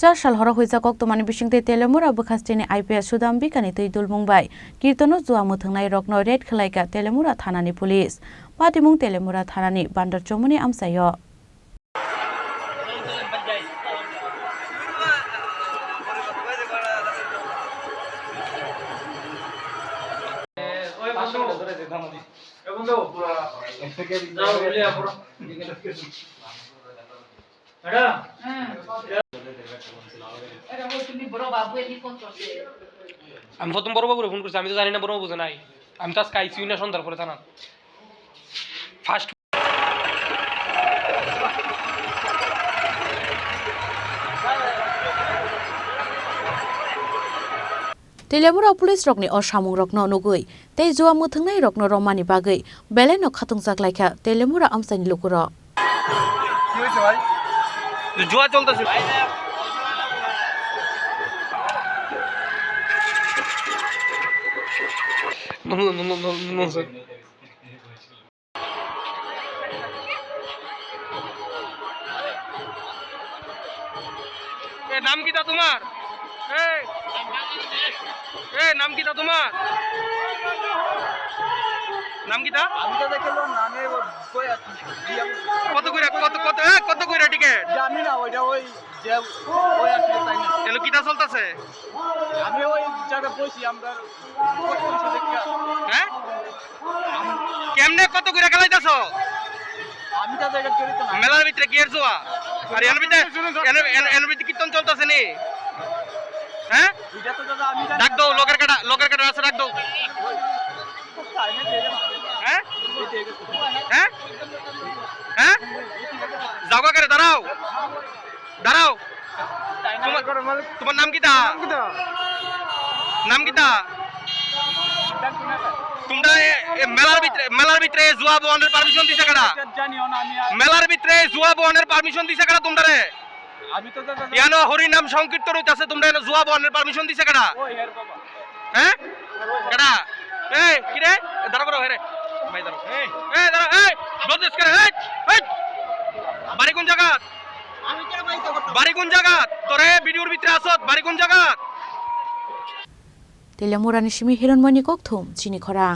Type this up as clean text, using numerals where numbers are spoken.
চার সাল হরা হইজা কক্তমানি বিশিংতে তেলেমুরা বখাস্টিনি আইপিএস সুদাম বিকানি তৈদুল মুম্বাই কীর্তন জুয়া মুথংনাই রকনো রেড খেলাইকা তেলেমুরা থানানি পুলিশ পাতিমুং তেলেমুরা থানানি বান্দার চমুনি আমসায় আমি প্রথম বড় বাবুরে ফোন করছি, আমি তো জানি না বড় বাবু নাই, আমি তো আজকে আইসিইউ না সন্ধ্যার পরে থানা ফার্স্ট তেলেমুরা পুলিশ রকনি অসামুং রকনো নুগুই তেই জুয়া মুথংনাই রকনো রমানি বাগৈ বেলেনো খাতুংজাক লাইখা তেলেমুরা আমসানি লুকুর কি হইছে ভাই? জুয়া চলতেছে নাম কিটা তোমার? নাম কিটা তোমার? নাম কিটা? আমি তো দেখলাম নামে কই আছে কত কইরা টিকেট? জানি না ওইটা ওই যে ওই আছে তাই না এলো কিটা চলতেছে? আমি ওই জায়গায় বসি আমরা কত পয়সা দেখি হ্যাঁ কেমনে কত কইরা খেলাইতাছো? আমি তো জায়গা করি তো না মেলার ভিতরে কি এর জুয়া? আর এর ভিতরে কীর্তন চলতেছে নি? হ্যাঁ এটা তো দাদা আমি জানি ডাক দাও লোকের কাটা আছে ডাক দাও। তাই না দেবে হ্যাঁ হ্যাঁ হ্যাঁ যাও করে দাঁড়াও তোমার নাম কিটা? নাম কিটা? তোমরা মেলার ভিতরে জুয়া বনের পারমিশন দিছে কারা? জানিও না আমি মেলার ভিতরে জুয়া বনের পারমিশন দিছে কারা তোমরারে? আমি তো দাদা ইয়ানো হরি নাম সংকীর্তন হইতাছে, তোমরা এনে জুয়া বনের পারমিশন দিছে কারা? ওই হের বাবা হ্যাঁ কারা? এই কি রে দাঁড়া করো হেরে ভাই দাঁড়াও এই দাঁড়া এই বলতেছ করে এই বাড়ি কোন জায়গা? আমি কেন বাইসা করতে বাড়ি কোন জায়গা? তোরে ভিডিওর ভিতরে আসত বাড়ি কোন জায়গা? তেলেমুরা নিশিমি হিরণমণি ককথুম চিনি খরাং